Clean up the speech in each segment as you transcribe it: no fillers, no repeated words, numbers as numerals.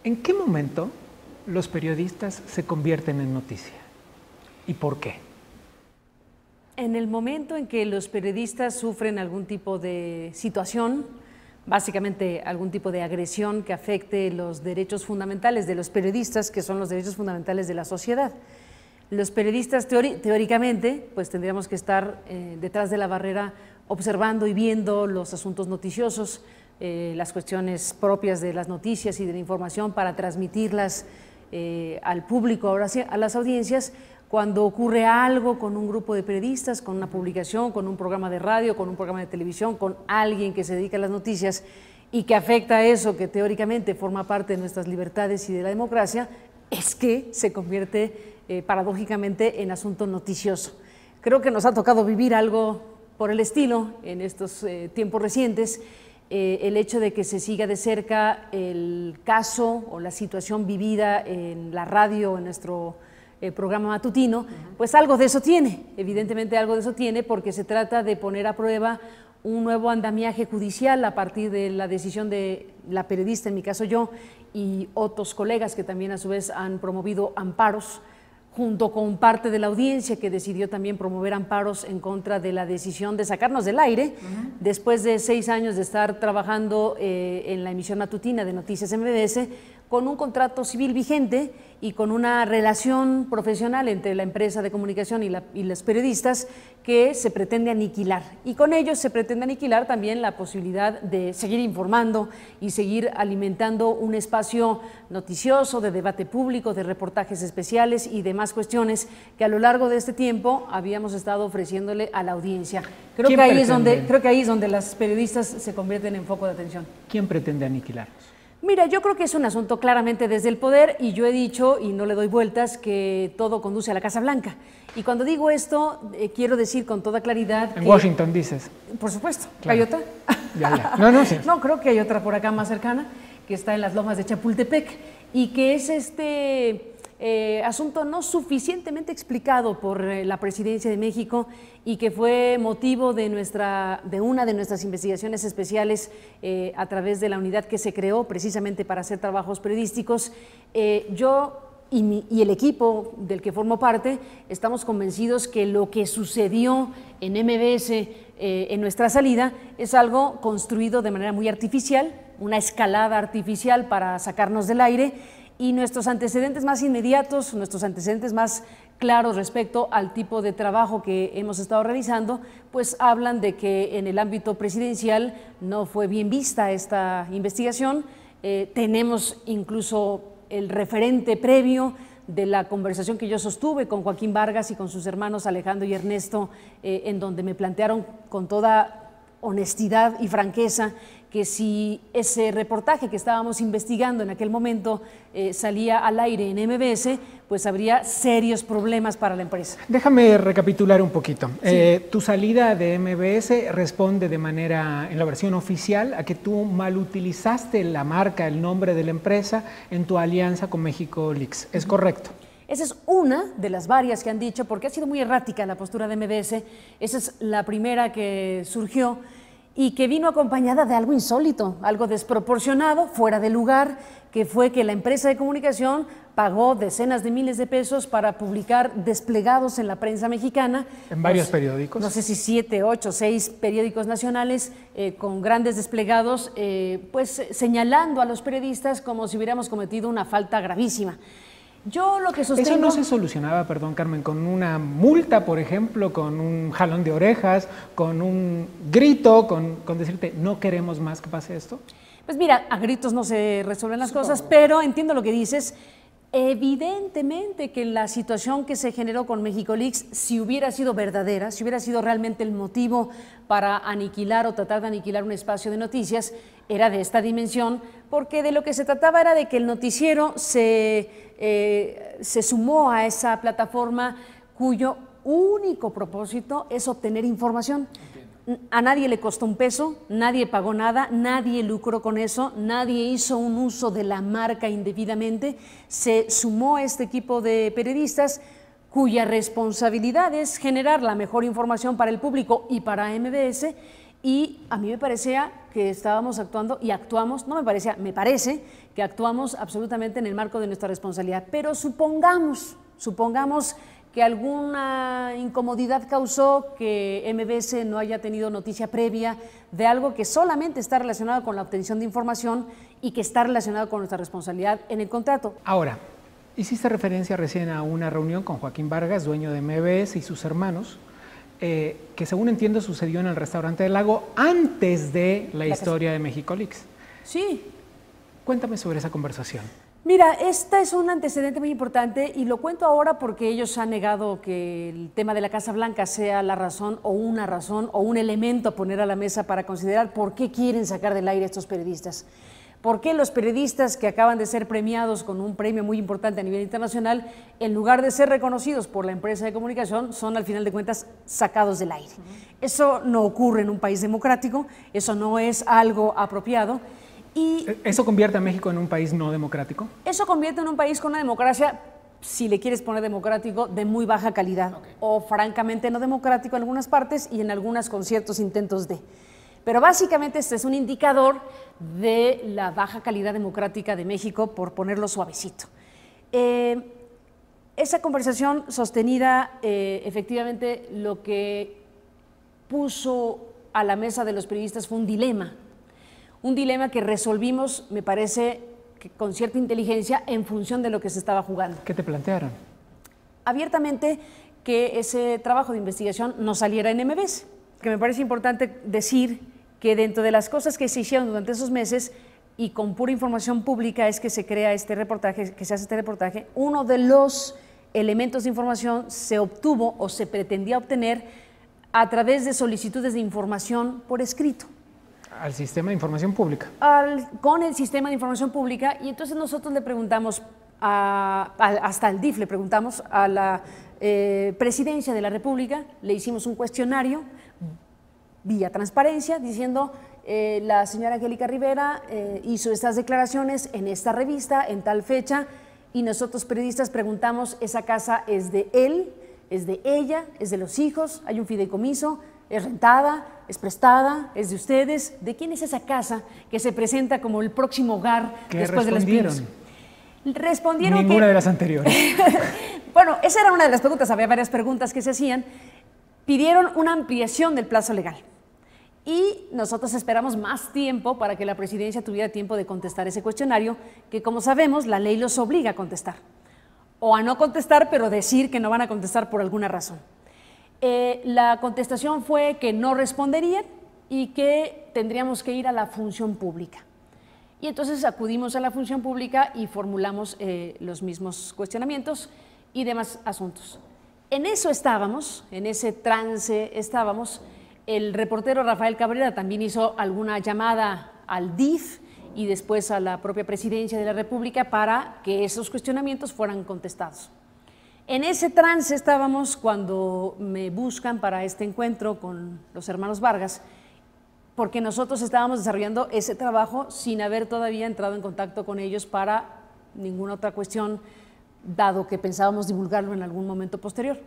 ¿En qué momento los periodistas se convierten en noticia? ¿Y por qué? En el momento en que los periodistas sufren algún tipo de situación, básicamente algún tipo de agresión que afecte los derechos fundamentales de los periodistas, que son los derechos fundamentales de la sociedad. Los periodistas teóricamente pues tendríamos que estar detrás de la barrera observando y viendo los asuntos noticiosos, las cuestiones propias de las noticias y de la información para transmitirlas al público, ahora sí, a las audiencias. Cuando ocurre algo con un grupo de periodistas, con una publicación, con un programa de radio, con un programa de televisión, con alguien que se dedica a las noticias y que afecta a eso que teóricamente forma parte de nuestras libertades y de la democracia, es que se convierte paradójicamente en asunto noticioso. Creo que nos ha tocado vivir algo por el estilo en estos tiempos recientes, el hecho de que se siga de cerca el caso o la situación vivida en la radio, en nuestro programa matutino, pues algo de eso tiene, evidentemente algo de eso tiene, porque se trata de poner a prueba un nuevo andamiaje judicial a partir de la decisión de la periodista, en mi caso yo, y otros colegas que también a su vez han promovido amparos, junto con parte de la audiencia que decidió también promover amparos en contra de la decisión de sacarnos del aire, después de 6 años de estar trabajando en la emisión matutina de Noticias MBS, con un contrato civil vigente y con una relación profesional entre la empresa de comunicación y los periodistas que se pretende aniquilar. Y con ellos se pretende aniquilar también la posibilidad de seguir informando y seguir alimentando un espacio noticioso, de debate público, de reportajes especiales y demás cuestiones que a lo largo de este tiempo habíamos estado ofreciéndole a la audiencia. Creo que ahí es donde las periodistas se convierten en foco de atención. ¿Quién pretende aniquilarnos? Mira, yo creo que es un asunto claramente desde el poder y yo he dicho, y no le doy vueltas, que todo conduce a la Casa Blanca. Y cuando digo esto, quiero decir con toda claridad En Washington dices. Por supuesto. Claro. ¿Hay otra? Ya. No, sí. No, creo que hay otra por acá más cercana, que está en las lomas de Chapultepec, y que es este asunto no suficientemente explicado por la Presidencia de México y que fue motivo de una de nuestras investigaciones especiales a través de la unidad que se creó precisamente para hacer trabajos periodísticos. Yo y el equipo del que formo parte estamos convencidos que lo que sucedió en MBS en nuestra salida es algo construido de manera muy artificial, una escalada artificial para sacarnos del aire, y nuestros antecedentes más inmediatos, nuestros antecedentes más claros respecto al tipo de trabajo que hemos estado realizando, pues hablan de que en el ámbito presidencial no fue bien vista esta investigación. Tenemos incluso el referente previo de la conversación que yo sostuve con Joaquín Vargas y con sus hermanos Alejandro y Ernesto, en donde me plantearon con toda honestidad y franqueza que si ese reportaje que estábamos investigando en aquel momento salía al aire en MBS, pues habría serios problemas para la empresa. Déjame recapitular un poquito. Sí. Tu salida de MBS responde de manera, en la versión oficial, a que tú malutilizaste la marca, el nombre de la empresa en tu alianza con México Leaks. ¿Es correcto? Esa es una de las varias que han dicho, porque ha sido muy errática la postura de MBS. Esa es la primera que surgió y que vino acompañada de algo insólito, algo desproporcionado, fuera de lugar, que fue que la empresa de comunicación pagó decenas de miles de pesos para publicar desplegados en la prensa mexicana. En varios periódicos. No sé si 7, 8, 6 periódicos nacionales con grandes desplegados, pues señalando a los periodistas como si hubiéramos cometido una falta gravísima. Yo lo que sostengo... ¿Eso no se solucionaba, perdón Carmen, con una multa, por ejemplo, con un jalón de orejas, con un grito, con decirte no queremos más que pase esto? Pues mira, a gritos no se resuelven las cosas, pero entiendo lo que dices. Evidentemente que la situación que se generó con México Leaks, si hubiera sido verdadera, si hubiera sido realmente el motivo para aniquilar o tratar de aniquilar un espacio de noticias, era de esta dimensión, porque de lo que se trataba era de que el noticiero se sumó a esa plataforma cuyo único propósito es obtener información. A nadie le costó un peso, nadie pagó nada, nadie lucró con eso, nadie hizo un uso de la marca indebidamente. Se sumó a este equipo de periodistas cuya responsabilidad es generar la mejor información para el público y para MBS, y a mí me parecía que estábamos actuando y actuamos, no me parecía, me parece que actuamos absolutamente en el marco de nuestra responsabilidad, pero supongamos que alguna incomodidad causó que MBS no haya tenido noticia previa de algo que solamente está relacionado con la obtención de información y que está relacionado con nuestra responsabilidad en el contrato. Ahora, hiciste referencia recién a una reunión con Joaquín Vargas, dueño de MBS, y sus hermanos, que según entiendo sucedió en el restaurante del Lago antes de la historia de México Leaks. Sí. Cuéntame sobre esa conversación. Mira, este es un antecedente muy importante y lo cuento ahora porque ellos han negado que el tema de la Casa Blanca sea la razón o un elemento a poner a la mesa para considerar por qué quieren sacar del aire a estos periodistas. ¿Por qué los periodistas que acaban de ser premiados con un premio muy importante a nivel internacional, en lugar de ser reconocidos por la empresa de comunicación, son al final de cuentas sacados del aire? Eso no ocurre en un país democrático, eso no es algo apropiado. Y ¿eso convierte a México en un país no democrático? Eso convierte en un país con una democracia, si le quieres poner democrático, de muy baja calidad, o francamente no democrático en algunas partes y en algunas con ciertos intentos de. Pero básicamente este es un indicador de la baja calidad democrática de México, por ponerlo suavecito. Esa conversación sostenida, efectivamente, lo que puso a la mesa de los periodistas fue un dilema que resolvimos, me parece, que con cierta inteligencia en función de lo que se estaba jugando. ¿Qué te plantearon? Abiertamente que ese trabajo de investigación no saliera en MBS, que me parece importante decir que dentro de las cosas que se hicieron durante esos meses y con pura información pública es que se crea este reportaje, que se hace este reportaje. Uno de los elementos de información se obtuvo o se pretendía obtener a través de solicitudes de información por escrito. Al sistema de información pública. Con el sistema de información pública, y entonces nosotros le preguntamos, hasta el DIF le preguntamos a la Presidencia de la República, le hicimos un cuestionario vía transparencia diciendo la señora Angélica Rivera hizo estas declaraciones en esta revista, en tal fecha, y nosotros periodistas preguntamos, ¿esa casa es de él, es de ella, es de los hijos, hay un fideicomiso, es rentada, es prestada, es de ustedes? ¿De quién es esa casa que se presenta como el próximo hogar después de los pinos? Respondieron ninguna de las anteriores. Bueno, esa era una de las preguntas, había varias preguntas que se hacían. Pidieron una ampliación del plazo legal y nosotros esperamos más tiempo para que la presidencia tuviera tiempo de contestar ese cuestionario, que como sabemos la ley los obliga a contestar, o a no contestar, pero decir que no van a contestar por alguna razón. La contestación fue que no responderían y que tendríamos que ir a la función pública. Y entonces acudimos a la función pública y formulamos los mismos cuestionamientos y demás asuntos. En eso estábamos, en ese trance estábamos. El reportero Rafael Cabrera también hizo alguna llamada al DIF y después a la propia Presidencia de la República para que esos cuestionamientos fueran contestados. En ese trance estábamos cuando me buscan para este encuentro con los hermanos Vargas, porque nosotros estábamos desarrollando ese trabajo sin haber todavía entrado en contacto con ellos para ninguna otra cuestión, dado que pensábamos divulgarlo en algún momento posterior.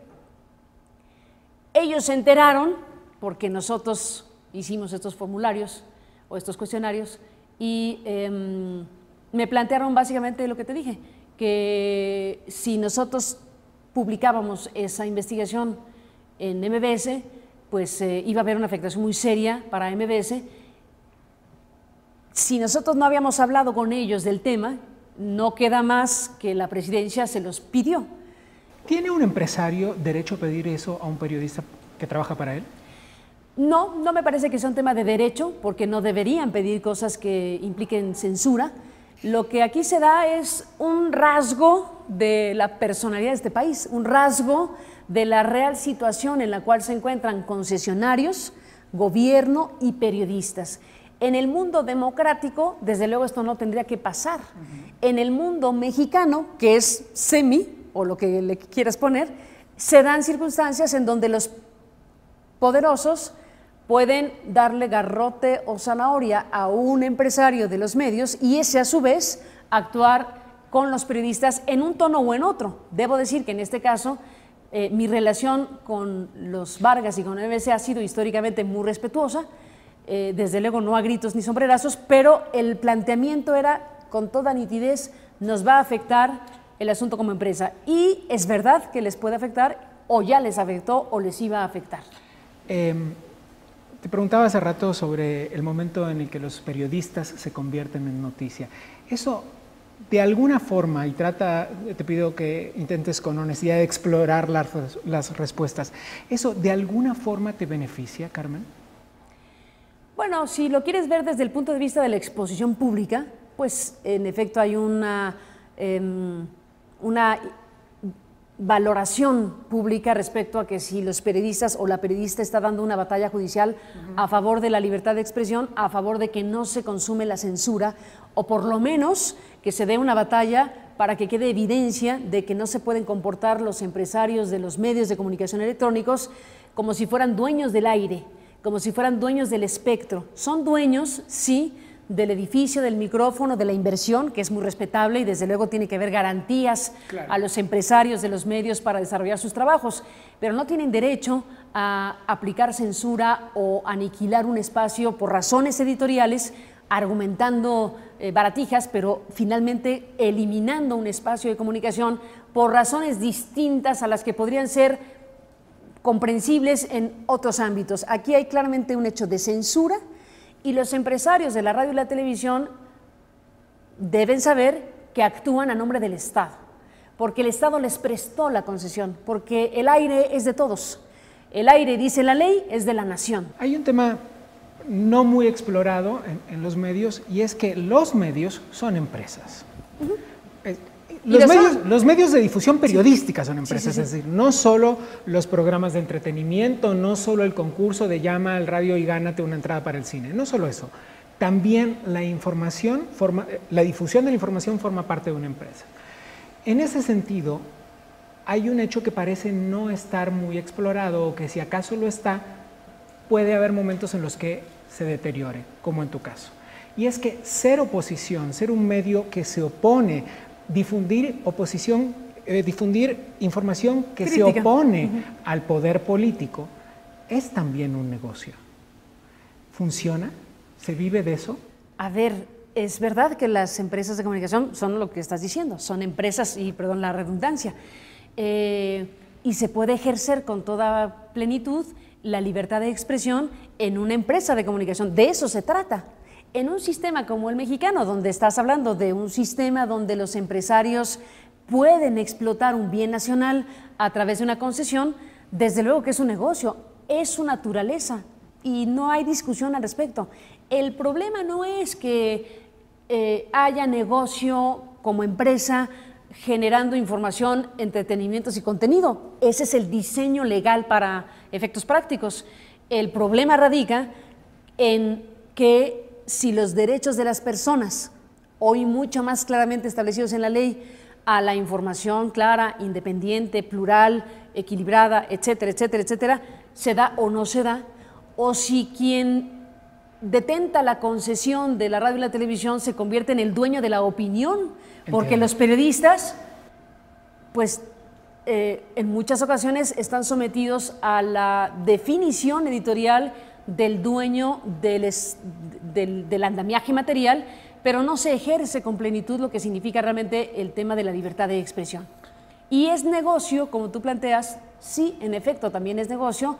Ellos se enteraron porque nosotros hicimos estos formularios o estos cuestionarios y me plantearon básicamente lo que te dije, que si nosotros publicábamos esa investigación en MBS, pues iba a haber una afectación muy seria para MBS. Si nosotros no habíamos hablado con ellos del tema, no queda más que la presidencia se los pidió. ¿Tiene un empresario derecho a pedir eso a un periodista que trabaja para él? No, no me parece que sea un tema de derecho, porque no deberían pedir cosas que impliquen censura. Lo que aquí se da es un rasgo de la personalidad de este país, un rasgo de la real situación en la cual se encuentran concesionarios, gobierno y periodistas. En el mundo democrático, desde luego esto no tendría que pasar. En el mundo mexicano, que es semi, o lo que le quieras poner, se dan circunstancias en donde los poderosos pueden darle garrote o zanahoria a un empresario de los medios y ese a su vez actuar con los periodistas en un tono o en otro. Debo decir que en este caso mi relación con los Vargas y con MBS ha sido históricamente muy respetuosa. desde luego no a gritos ni sombrerazos, pero el planteamiento era con toda nitidez, nos va a afectar el asunto como empresa. Y es verdad que les puede afectar, o ya les afectó, o les iba a afectar. Te preguntaba hace rato sobre el momento en el que los periodistas se convierten en noticia. Eso, de alguna forma, y te pido que intentes con honestidad explorar las respuestas, ¿eso de alguna forma te beneficia, Carmen? Bueno, si lo quieres ver desde el punto de vista de la exposición pública, pues en efecto hay una valoración pública respecto a que si los periodistas o la periodista está dando una batalla judicial a favor de la libertad de expresión, a favor de que no se consume la censura, o por lo menos que se dé una batalla para que quede evidencia de que no se pueden comportar los empresarios de los medios de comunicación electrónicos como si fueran dueños del aire, como si fueran dueños del espectro. Son dueños, sí, del edificio, del micrófono, de la inversión, que es muy respetable y desde luego tiene que haber garantías a los empresarios de los medios para desarrollar sus trabajos, pero no tienen derecho a aplicar censura o aniquilar un espacio por razones editoriales, argumentando baratijas, pero finalmente eliminando un espacio de comunicación por razones distintas a las que podrían ser comprensibles en otros ámbitos. Aquí hay claramente un hecho de censura, y los empresarios de la radio y la televisión deben saber que actúan a nombre del Estado, porque el Estado les prestó la concesión, porque el aire es de todos. El aire, dice la ley, es de la nación. Hay un tema no muy explorado en los medios, y es que los medios son empresas. Los medios de difusión periodística son empresas, es decir, no solo los programas de entretenimiento, no solo el concurso de llama al radio y gánate una entrada para el cine, no solo eso, también la difusión de la información forma parte de una empresa. En ese sentido, hay un hecho que parece no estar muy explorado, o que si acaso lo está, puede haber momentos en los que se deteriore, como en tu caso. Y es que ser oposición, ser un medio que se opone, difundir información que se opone al poder político, es también un negocio. ¿Funciona? ¿Se vive de eso? A ver, es verdad que las empresas de comunicación son lo que estás diciendo, son empresas, y perdón la redundancia, y se puede ejercer con toda plenitud la libertad de expresión en una empresa de comunicación. De eso se trata. En un sistema como el mexicano, donde estás hablando de un sistema donde los empresarios pueden explotar un bien nacional a través de una concesión, desde luego que es un negocio, es su naturaleza y no hay discusión al respecto. El problema no es que haya negocio como empresa generando información, entretenimientos y contenido. Ese es el diseño legal para efectos prácticos. El problema radica en que si los derechos de las personas, hoy mucho más claramente establecidos en la ley, a la información clara, independiente, plural, equilibrada, etcétera, etcétera, etcétera, se da o no se da, o si quien detenta la concesión de la radio y la televisión se convierte en el dueño de la opinión, porque los periodistas, pues en muchas ocasiones están sometidos a la definición editorial del dueño del andamiaje material, pero no se ejerce con plenitud lo que significa realmente el tema de la libertad de expresión. Y es negocio, como tú planteas, sí, en efecto, también es negocio,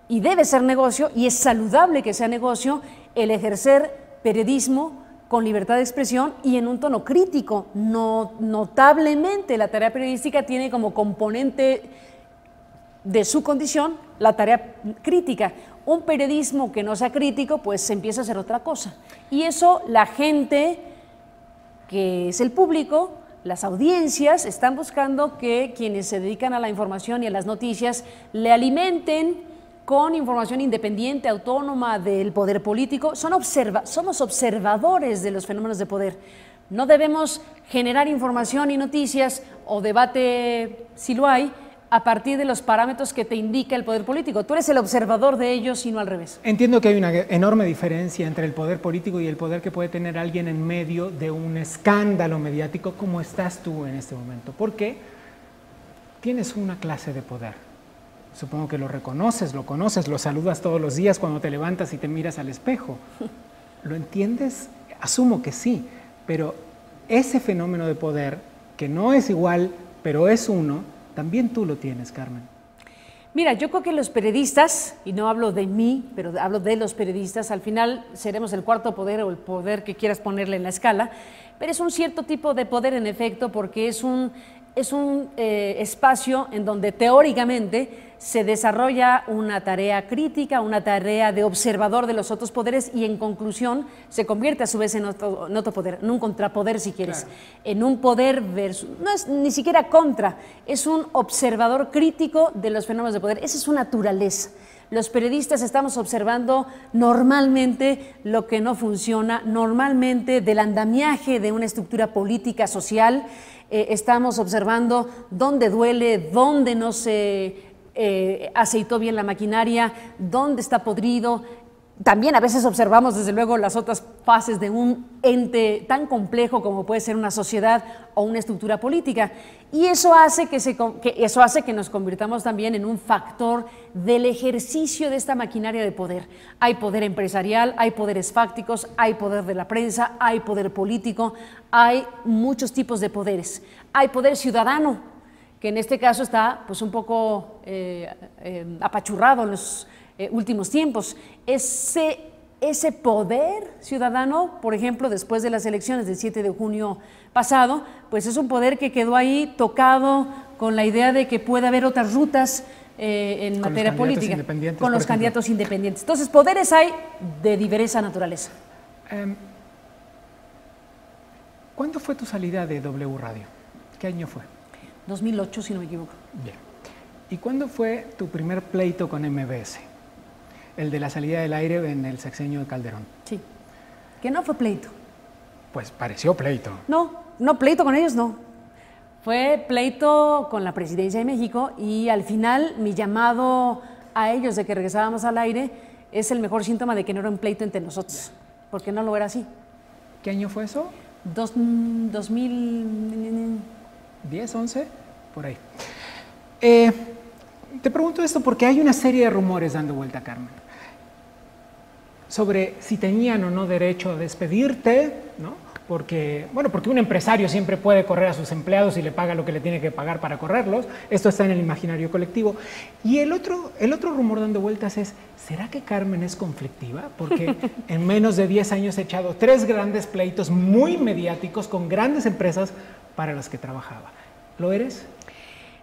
y debe ser negocio, y es saludable que sea negocio el ejercer periodismo con libertad de expresión y en un tono crítico. Notablemente la tarea periodística tiene como componente de su condición la tarea crítica. Un periodismo que no sea crítico, pues empieza a hacer otra cosa. Y eso la gente, que es el público, las audiencias, están buscando que quienes se dedican a la información y a las noticias le alimenten con información independiente, autónoma del poder político. Somos observadores de los fenómenos de poder. No debemos generar información y noticias o debate, si lo hay, a partir de los parámetros que te indica el poder político. Tú eres el observador de ellos y no al revés. Entiendo que hay una enorme diferencia entre el poder político y el poder que puede tener alguien en medio de un escándalo mediático como estás tú en este momento, porque tienes una clase de poder supongo que lo reconoces, lo conoces, lo saludas todos los días cuando te levantas y te miras al espejo. ¿Lo entiendes? Asumo que sí, pero ese fenómeno de poder, que no es igual, pero es uno, también tú lo tienes, Carmen. Mira, yo creo que los periodistas, y no hablo de mí, pero hablo de los periodistas, al final seremos el cuarto poder o el poder que quieras ponerle en la escala, pero es un cierto tipo de poder en efecto porque es un espacio en donde teóricamente se desarrolla una tarea crítica, una tarea de observador de los otros poderes y en conclusión se convierte a su vez en otro poder, en un contrapoder si quieres, claro. En un poder versus, no es ni siquiera contra, es un observador crítico de los fenómenos de poder, esa es su naturaleza. Los periodistas estamos observando normalmente lo que no funciona, normalmente del andamiaje de una estructura política social, estamos observando dónde duele, dónde no se aceitó bien la maquinaria, dónde está podrido. También a veces observamos desde luego las otras fases de un ente tan complejo como puede ser una sociedad o una estructura política y eso hace que nos convirtamos también en un factor del ejercicio de esta maquinaria de poder. Hay poder empresarial, hay poderes fácticos, hay poder de la prensa, hay poder político, hay muchos tipos de poderes. Hay poder ciudadano, que en este caso está pues un poco apachurrado en los últimos tiempos. Ese poder ciudadano, por ejemplo, después de las elecciones del 7 de junio pasado, pues es un poder que quedó ahí tocado con la idea de que puede haber otras rutas en materia política, con los candidatos independientes. Entonces, poderes hay de diversa naturaleza. ¿Cuándo fue tu salida de W Radio? ¿Qué año fue? 2008, si no me equivoco. Bien. ¿Y cuándo fue tu primer pleito con MBS? El de la salida del aire en el sexenio de Calderón. Sí, que no fue pleito. Pues pareció pleito. No, pleito con ellos no. Fue pleito con la Presidencia de México y al final mi llamado a ellos de que regresábamos al aire es el mejor síntoma de que no era un pleito entre nosotros, porque no lo era así. ¿Qué año fue eso? 2000... 10, 11, por ahí. Te pregunto esto porque hay una serie de rumores dando vuelta, Carmen, sobre si tenían o no derecho a despedirte, ¿no? Porque un empresario siempre puede correr a sus empleados y le paga lo que le tiene que pagar para correrlos. Esto está en el imaginario colectivo. Y el otro rumor dando vueltas es, ¿será que Carmen es conflictiva? Porque en menos de 10 años he echado 3 grandes pleitos muy mediáticos con grandes empresas para las que trabajaba. ¿Lo eres?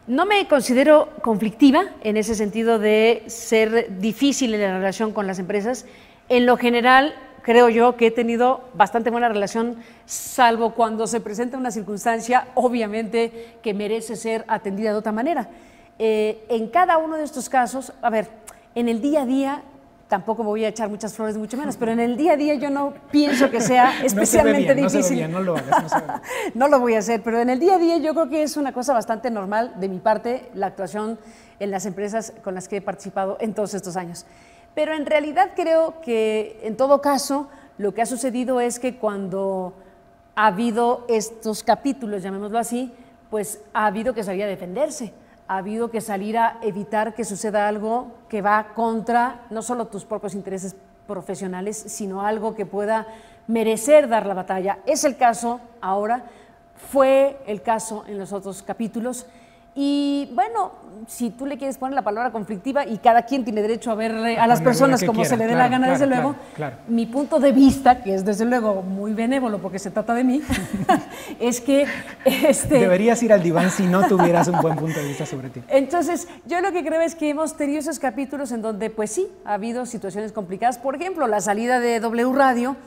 No me considero conflictiva en ese sentido de ser difícil en la relación con las empresas. En lo general, creo yo que he tenido bastante buena relación, salvo cuando se presenta una circunstancia, obviamente, que merece ser atendida de otra manera. En cada uno de estos casos, a ver, en el día a día, tampoco me voy a echar muchas flores, mucho menos, pero en el día a día yo no pienso que sea especialmente difícil. No lo hagas, no se ve bien. No lo voy a hacer, pero en el día a día yo creo que es una cosa bastante normal de mi parte la actuación en las empresas con las que he participado en todos estos años. Pero en realidad creo que en todo caso lo que ha sucedido es que cuando ha habido estos capítulos, llamémoslo así, pues ha habido que salir a defenderse. Ha habido que salir a evitar que suceda algo que va contra no solo tus propios intereses profesionales, sino algo que pueda merecer dar la batalla. Es el caso ahora, fue el caso en los otros capítulos. Y bueno, si tú le quieres poner la palabra conflictiva, y cada quien tiene derecho a ver a las personas como quiera, se le dé la gana, desde luego, mi punto de vista, que es desde luego muy benévolo porque se trata de mí, es que... Deberías ir al diván si no tuvieras un buen punto de vista sobre ti. Entonces, yo lo que creo es que hemos tenido esos capítulos en donde, pues sí, ha habido situaciones complicadas. Por ejemplo, la salida de W Radio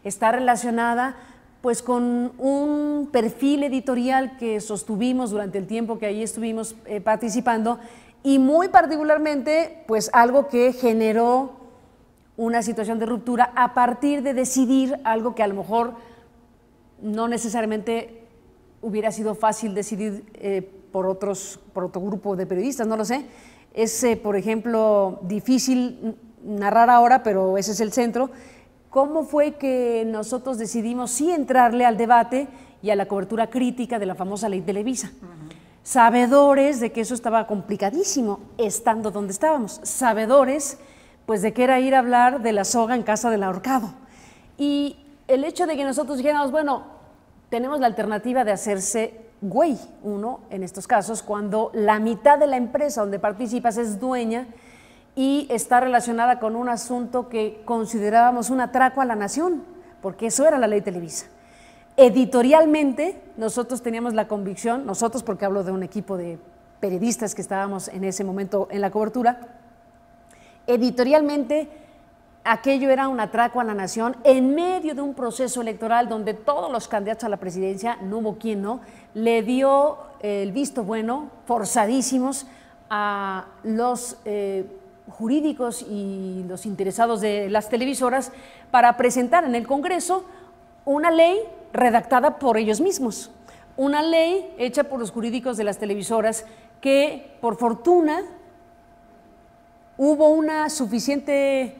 está relacionada pues con un perfil editorial que sostuvimos durante el tiempo que ahí estuvimos participando y muy particularmente pues algo que generó una situación de ruptura a partir de decidir algo que a lo mejor no necesariamente hubiera sido fácil decidir por otro grupo de periodistas, no lo sé. Es, por ejemplo, difícil narrar ahora, pero ese es el centro. ¿Cómo fue que nosotros decidimos sí entrarle al debate y a la cobertura crítica de la famosa ley Televisa? sabedores de que eso estaba complicadísimo, estando donde estábamos, sabedores pues de que era ir a hablar de la soga en casa del ahorcado. Y el hecho de que nosotros dijéramos, bueno, tenemos la alternativa de hacerse güey, uno, en estos casos, cuando la mitad de la empresa donde participas es dueña y está relacionada con un asunto que considerábamos un atraco a la nación, porque eso era la ley Televisa. Editorialmente, nosotros teníamos la convicción, nosotros porque hablo de un equipo de periodistas que estábamos en ese momento en la cobertura, editorialmente aquello era un atraco a la nación en medio de un proceso electoral donde todos los candidatos a la presidencia, no hubo quien no, le dio el visto bueno, forzadísimos, a los jurídicos y los interesados de las televisoras para presentar en el Congreso una ley redactada por ellos mismos, una ley hecha por los jurídicos de las televisoras que, por fortuna, hubo una suficiente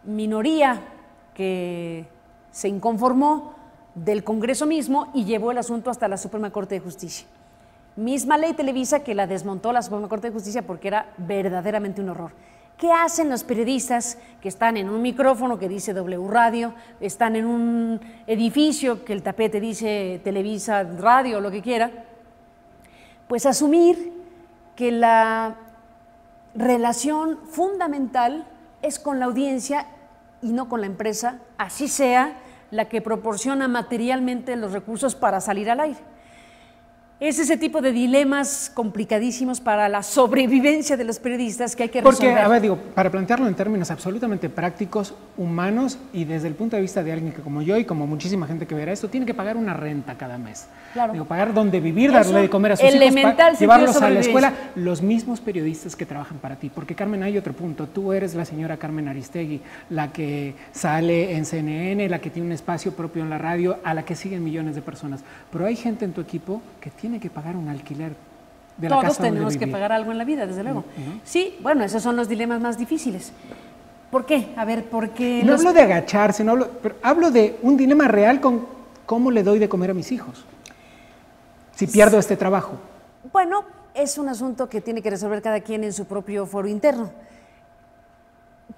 minoría que se inconformó del Congreso mismo y llevó el asunto hasta la Suprema Corte de Justicia. Misma ley Televisa que la desmontó la Suprema Corte de Justicia porque era verdaderamente un horror. ¿Qué hacen los periodistas que están en un micrófono que dice W Radio, están en un edificio que el tapete dice Televisa Radio, lo que quiera? Pues asumir que la relación fundamental es con la audiencia y no con la empresa, así sea la que proporciona materialmente los recursos para salir al aire. Es ese tipo de dilemas complicadísimos para la sobrevivencia de los periodistas que hay que resolver. Porque, a ver, digo, para plantearlo en términos absolutamente prácticos, humanos y desde el punto de vista de alguien que como yo y como muchísima gente que verá esto, tiene que pagar una renta cada mes. Claro. Digo, pagar donde vivir, darle de comer a sus hijos, llevarlos a la escuela, los mismos periodistas que trabajan para ti. Porque, Carmen, hay otro punto. Tú eres la señora Carmen Aristegui, la que sale en CNN, la que tiene un espacio propio en la radio, a la que siguen millones de personas. Pero hay gente en tu equipo que tiene que pagar un alquiler de la casa. Todos tenemos que pagar algo en la vida, desde luego. Sí, bueno, esos son los dilemas más difíciles. ¿Por qué? A ver, porque... No hablo de agacharse, pero hablo de un dilema real con cómo le doy de comer a mis hijos si pierdo este trabajo. Bueno, es un asunto que tiene que resolver cada quien en su propio foro interno.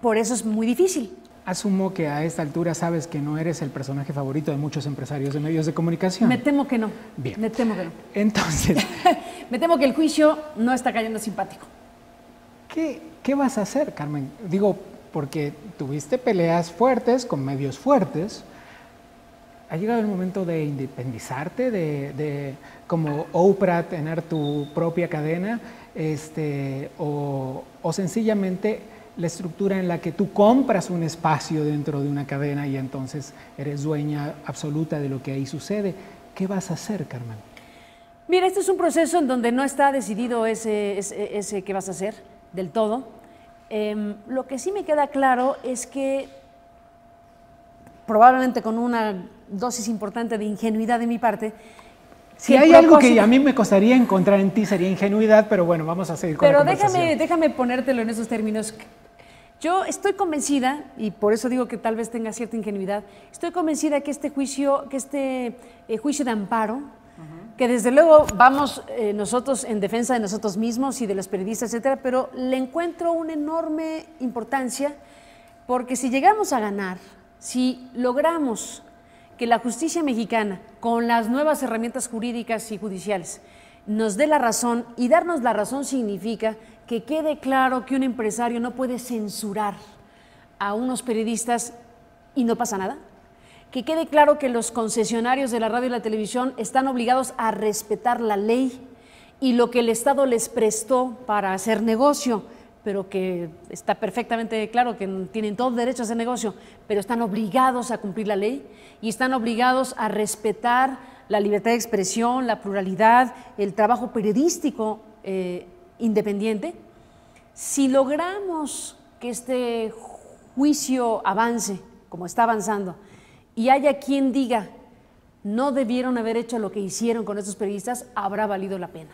Por eso es muy difícil. Asumo que a esta altura sabes que no eres el personaje favorito de muchos empresarios de medios de comunicación. Me temo que no. Bien. Me temo que no. Entonces... me temo que el juicio no está cayendo simpático. ¿Qué vas a hacer, Carmen? Digo, porque tuviste peleas fuertes con medios fuertes. ¿Ha llegado el momento de independizarte, de como Oprah tener tu propia cadena? O sencillamente la estructura en la que tú compras un espacio dentro de una cadena y entonces eres dueña absoluta de lo que ahí sucede? ¿Qué vas a hacer, Carmen? Mira, este es un proceso en donde no está decidido ese qué vas a hacer del todo. Lo que sí me queda claro es que probablemente con una dosis importante de ingenuidad de mi parte. Si hay algo que a mí me costaría encontrar en ti sería ingenuidad, pero bueno, vamos a seguir con la conversación. Pero déjame ponértelo en esos términos. Yo estoy convencida, y por eso digo que tal vez tenga cierta ingenuidad, estoy convencida que este juicio de amparo, que desde luego vamos nosotros en defensa de nosotros mismos y de los periodistas, etcétera, pero le encuentro una enorme importancia, porque si llegamos a ganar, si logramos que la justicia mexicana, con las nuevas herramientas jurídicas y judiciales, nos dé la razón, y darnos la razón significa que quede claro que un empresario no puede censurar a unos periodistas y no pasa nada, que quede claro que los concesionarios de la radio y la televisión están obligados a respetar la ley y lo que el Estado les prestó para hacer negocio, pero que está perfectamente claro que tienen todo derecho a hacer negocio, pero están obligados a cumplir la ley y están obligados a respetar la libertad de expresión, la pluralidad, el trabajo periodístico independiente. Si logramos que este juicio avance como está avanzando y haya quien diga no debieron haber hecho lo que hicieron con estos periodistas, habrá valido la pena.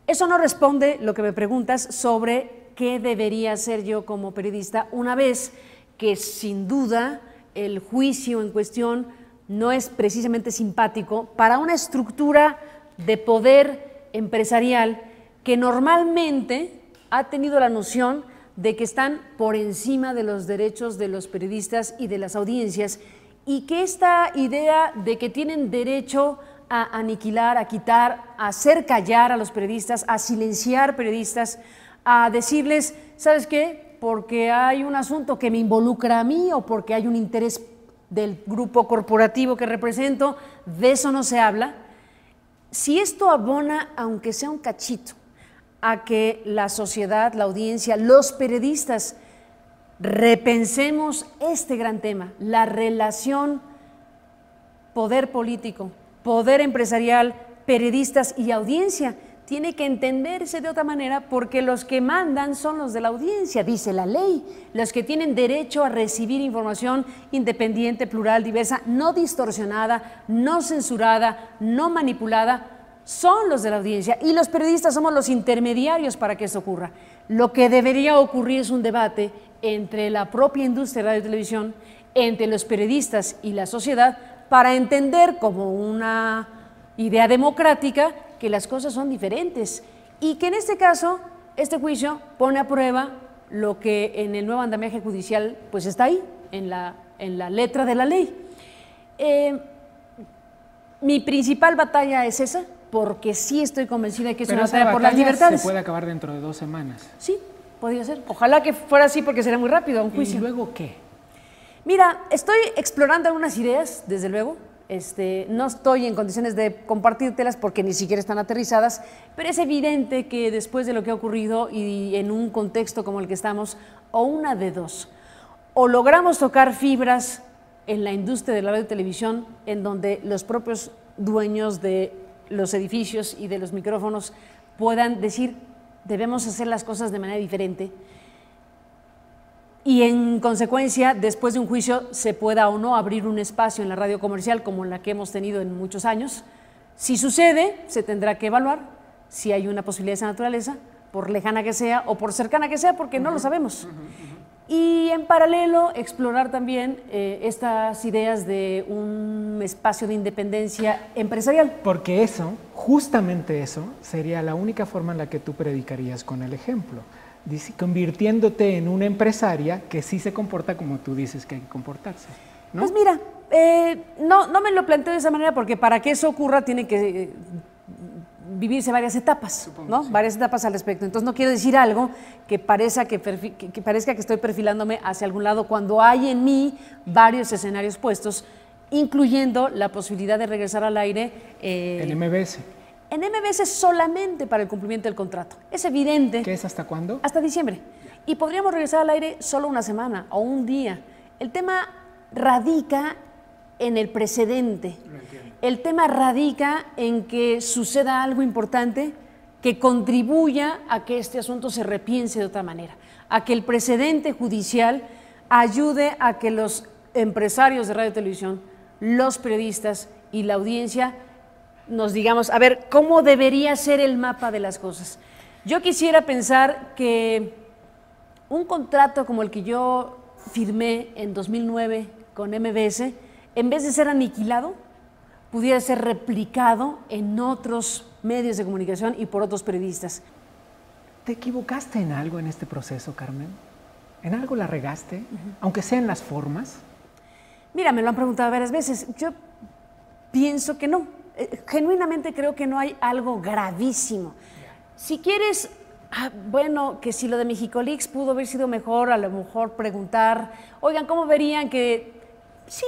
Eso no responde lo que me preguntas sobre qué debería hacer yo como periodista una vez que sin duda el juicio en cuestión no es precisamente simpático para una estructura de poder empresarial que normalmente ha tenido la noción de que están por encima de los derechos de los periodistas y de las audiencias, y que esta idea de que tienen derecho a aniquilar, a quitar, a hacer callar a los periodistas, a silenciar periodistas, a decirles, ¿sabes qué? Porque hay un asunto que me involucra a mí o porque hay un interés del grupo corporativo que represento, de eso no se habla. Si esto abona, aunque sea un cachito, a que la sociedad, la audiencia, los periodistas repensemos este gran tema, la relación poder político, poder empresarial, periodistas y audiencia, tiene que entenderse de otra manera, porque los que mandan son los de la audiencia, dice la ley, los que tienen derecho a recibir información independiente, plural, diversa, no distorsionada, no censurada, no manipulada, son los de la audiencia, y los periodistas somos los intermediarios para que eso ocurra. Lo que debería ocurrir es un debate entre la propia industria de radio y televisión, entre los periodistas y la sociedad, para entender como una idea democrática que las cosas son diferentes, y que en este caso, este juicio pone a prueba lo que en el nuevo andamiaje judicial pues está ahí, en la letra de la ley. Mi principal batalla es esa, porque sí estoy convencida de que es una batalla por las libertades. Se puede acabar dentro de 2 semanas. Sí, podría ser. Ojalá que fuera así, porque sería muy rápido un juicio. ¿Y luego qué? Mira, estoy explorando algunas ideas, desde luego. No estoy en condiciones de compartírtelas porque ni siquiera están aterrizadas, pero es evidente que después de lo que ha ocurrido y en un contexto como el que estamos, o una de dos, o logramos tocar fibras en la industria de la radio y televisión, en donde los propios dueños de los edificios y de los micrófonos puedan decir, debemos hacer las cosas de manera diferente, y en consecuencia, después de un juicio, se pueda o no abrir un espacio en la radio comercial como la que hemos tenido en muchos años. Si sucede, se tendrá que evaluar si hay una posibilidad de esa naturaleza, por lejana que sea o por cercana que sea, porque no lo sabemos. Y en paralelo, explorar también estas ideas de un espacio de independencia empresarial. Porque eso, justamente eso, sería la única forma en la que tú predicarías con el ejemplo, convirtiéndote en una empresaria que sí se comporta como tú dices que hay que comportarse, ¿no? Pues mira, no me lo planteo de esa manera, porque para que eso ocurra tiene que vivirse varias etapas, supongo, ¿no? Sí. Varias etapas al respecto. Entonces no quiero decir algo que parezca que estoy perfilándome hacia algún lado, cuando hay en mí varios escenarios puestos, incluyendo la posibilidad de regresar al aire. En MBS. En MBS solamente para el cumplimiento del contrato. Es evidente. ¿Qué es hasta cuándo? Hasta diciembre. Y podríamos regresar al aire solo una semana o un día. El tema radica en el precedente. El tema radica en que suceda algo importante que contribuya a que este asunto se repiense de otra manera, a que el precedente judicial ayude a que los empresarios de radio y televisión, los periodistas y la audiencia nos digamos, a ver, ¿cómo debería ser el mapa de las cosas? Yo quisiera pensar que un contrato como el que yo firmé en 2009 con MBS, en vez de ser aniquilado, pudiera ser replicado en otros medios de comunicación y por otros periodistas. ¿Te equivocaste en algo en este proceso, Carmen? ¿En algo la regaste? Aunque sea en las formas. Mira, me lo han preguntado varias veces. Yo pienso que no. Genuinamente creo que no hay algo gravísimo. Si quieres, bueno, que si lo de Mexicolics pudo haber sido mejor, a lo mejor preguntar, oigan, ¿cómo verían que...? Sí,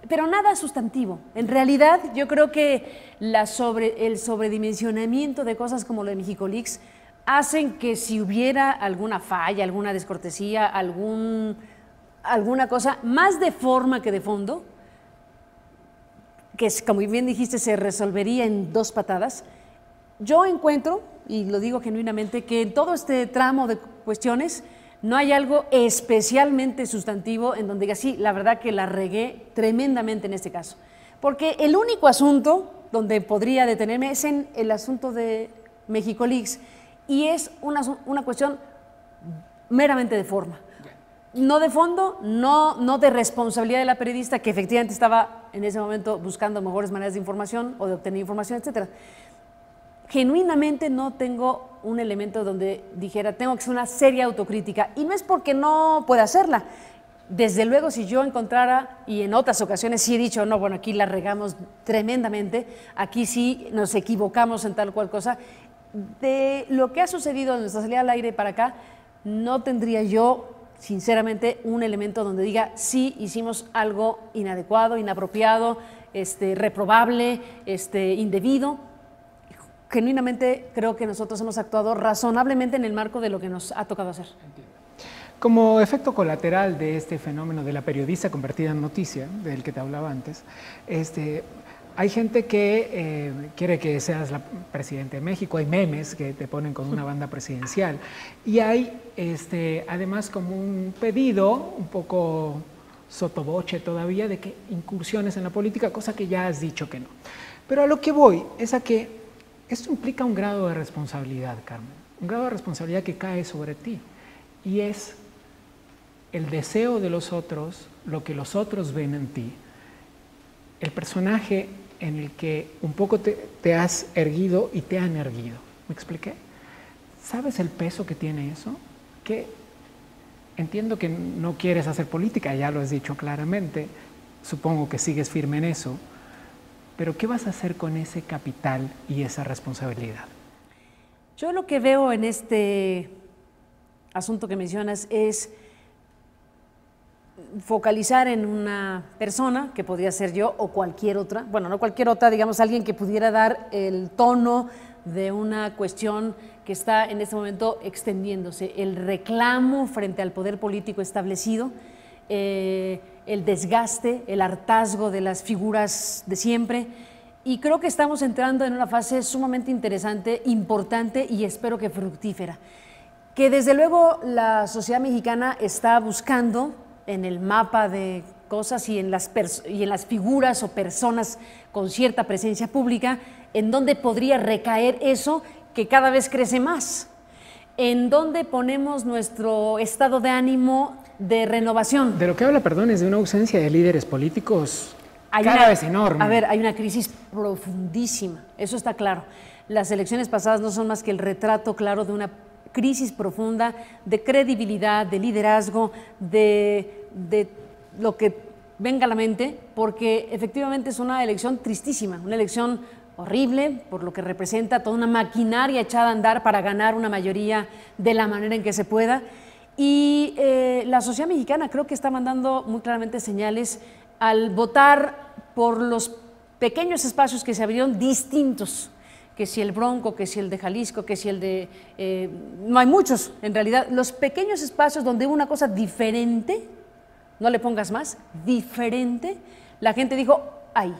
pero nada sustantivo. En realidad, yo creo que el sobredimensionamiento de cosas como lo de Mexicolics hacen que si hubiera alguna falla, alguna descortesía, alguna cosa más de forma que de fondo, que como bien dijiste se resolvería en 2 patadas, yo encuentro, y lo digo genuinamente, que en todo este tramo de cuestiones no hay algo especialmente sustantivo en donde diga, sí, la verdad que la regué tremendamente en este caso. Porque el único asunto donde podría detenerme es en el asunto de Mexicolics, y es una cuestión meramente de forma. No de fondo, no de responsabilidad de la periodista, que efectivamente estaba en ese momento buscando mejores maneras de información o de obtener información, etc. genuinamente no tengo un elemento donde dijera, tengo que hacer una seria autocrítica, y no es porque no pueda hacerla. Desde luego, si yo encontrara, y en otras ocasiones sí he dicho, no, bueno, aquí la regamos tremendamente, aquí sí nos equivocamos en tal cual cosa, de lo que ha sucedido en nuestra salida al aire para acá, no tendría yo, sinceramente, un elemento donde diga, sí, hicimos algo inadecuado, inapropiado, reprobable, indebido. Genuinamente creo que nosotros hemos actuado razonablemente en el marco de lo que nos ha tocado hacer. Como efecto colateral de este fenómeno de la periodista convertida en noticia, del que te hablaba antes, hay gente que quiere que seas la presidenta de México, hay memes que te ponen con una banda presidencial, y hay además como un pedido un poco sotoboche todavía de que incursiones en la política, cosa que ya has dicho que no. Pero a lo que voy es a que esto implica un grado de responsabilidad, Carmen, un grado de responsabilidad que cae sobre ti, y es el deseo de los otros, lo que los otros ven en ti, el personaje en el que un poco te has erguido y te han erguido. ¿Me expliqué? ¿Sabes el peso que tiene eso? Que entiendo que no quieres hacer política, ya lo has dicho claramente, supongo que sigues firme en eso, pero ¿qué vas a hacer con ese capital y esa responsabilidad? Yo lo que veo en este asunto que mencionas es focalizar en una persona, que podría ser yo o cualquier otra, bueno, no cualquier otra, digamos alguien que pudiera dar el tono de una cuestión que está en este momento extendiéndose, el reclamo frente al poder político establecido, el desgaste, el hartazgo de las figuras de siempre, y creo que estamos entrando en una fase sumamente interesante, importante y espero que fructífera, que desde luego la sociedad mexicana está buscando en el mapa de cosas y en las figuras o personas con cierta presencia pública, en dónde podría recaer eso que cada vez crece más, en dónde ponemos nuestro estado de ánimo de renovación. De lo que habla, perdón, es de una ausencia de líderes políticos cada vez enorme. A ver, hay una crisis profundísima, eso está claro. Las elecciones pasadas no son más que el retrato claro de una crisis profunda de credibilidad, de liderazgo, de lo que venga a la mente, porque efectivamente es una elección tristísima, una elección horrible, por lo que representa toda una maquinaria echada a andar para ganar una mayoría de la manera en que se pueda. Y la sociedad mexicana creo que está mandando muy claramente señales al votar por los pequeños espacios que se abrieron distintos, que si el Bronco, que si el de Jalisco, que si el de... no hay muchos, en realidad, los pequeños espacios donde hubo una cosa diferente, no le pongas más, diferente, la gente dijo, ¡ay!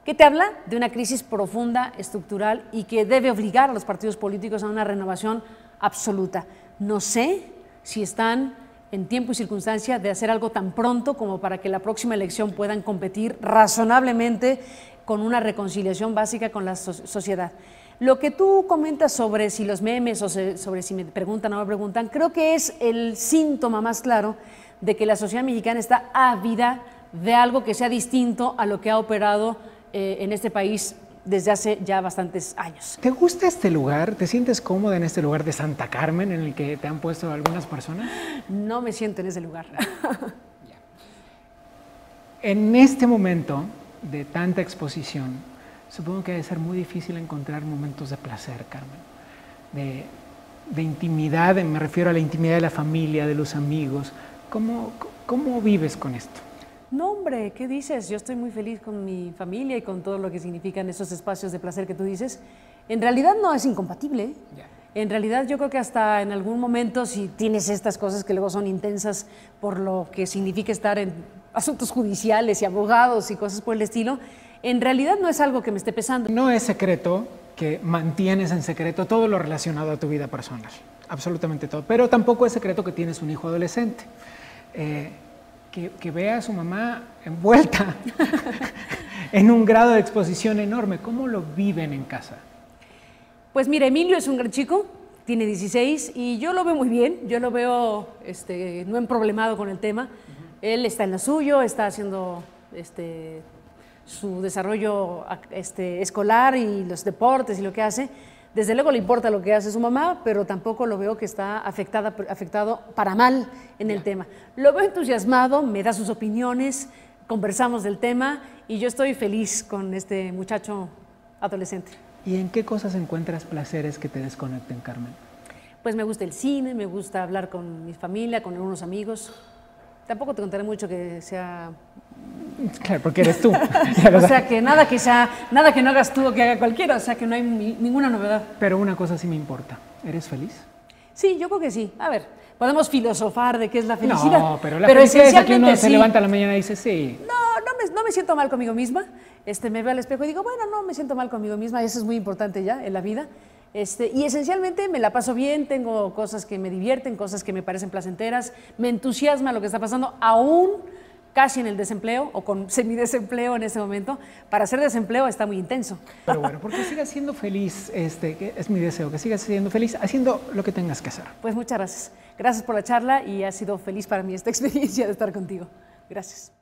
¿Qué te habla? De una crisis profunda, estructural, y que debe obligar a los partidos políticos a una renovación absoluta. No sé si están en tiempo y circunstancia de hacer algo tan pronto como para que la próxima elección puedan competir razonablemente con una reconciliación básica con la sociedad. Lo que tú comentas sobre si los memes o sobre si me preguntan o no me preguntan, creo que es el síntoma más claro de que la sociedad mexicana está ávida de algo que sea distinto a lo que ha operado en este país desde hace ya bastantes años. ¿Te gusta este lugar? ¿Te sientes cómoda en este lugar de Santa Carmen en el que te han puesto algunas personas? No me siento en ese lugar. En este momento de tanta exposición, supongo que debe ser muy difícil encontrar momentos de placer, Carmen, de intimidad, me refiero a la intimidad de la familia, de los amigos. ¿Cómo vives con esto? No, hombre, ¿qué dices? Yo estoy muy feliz con mi familia y con todo lo que significan esos espacios de placer que tú dices. En realidad no es incompatible. En realidad yo creo que hasta en algún momento, si tienes estas cosas que luego son intensas por lo que significa estar en asuntos judiciales y abogados y cosas por el estilo, en realidad no es algo que me esté pesando. No es secreto que mantienes en secreto todo lo relacionado a tu vida personal, absolutamente todo, pero tampoco es secreto que tienes un hijo adolescente. Que vea a su mamá envuelta en un grado de exposición enorme. ¿Cómo lo viven en casa? Pues mira, Emilio es un gran chico, tiene 16 y yo lo veo muy bien, yo lo veo no emproblemado con el tema. Él está en lo suyo, está haciendo su desarrollo escolar y los deportes y lo que hace, Desde luego le importa lo que hace su mamá, pero tampoco lo veo que está afectado para mal en el tema. Lo veo entusiasmado, me da sus opiniones, conversamos del tema y yo estoy feliz con este muchacho adolescente. ¿Y en qué cosas encuentras placeres que te desconecten, Carmen? Pues me gusta el cine, me gusta hablar con mi familia, con algunos amigos. Tampoco te contaré mucho que sea... Claro, porque eres tú. O sea, que nada que no hagas tú o que haga cualquiera, o sea, que no hay ninguna novedad. Pero una cosa sí me importa, ¿eres feliz? Sí, yo creo que sí. A ver, podemos filosofar de qué es la felicidad. No, pero la felicidad es que uno se levanta a la mañana y dice sí. No me siento mal conmigo misma. Me veo al espejo y digo, bueno, no me siento mal conmigo misma, eso es muy importante ya en la vida. Y esencialmente me la paso bien, tengo cosas que me divierten, cosas que me parecen placenteras, me entusiasma lo que está pasando, aún casi en el desempleo o con semidesempleo en ese momento. Para hacer desempleo está muy intenso. Pero bueno, porque sigas siendo feliz, que es mi deseo, que sigas siendo feliz haciendo lo que tengas que hacer. Pues muchas gracias. Gracias por la charla y ha sido feliz para mí esta experiencia de estar contigo. Gracias.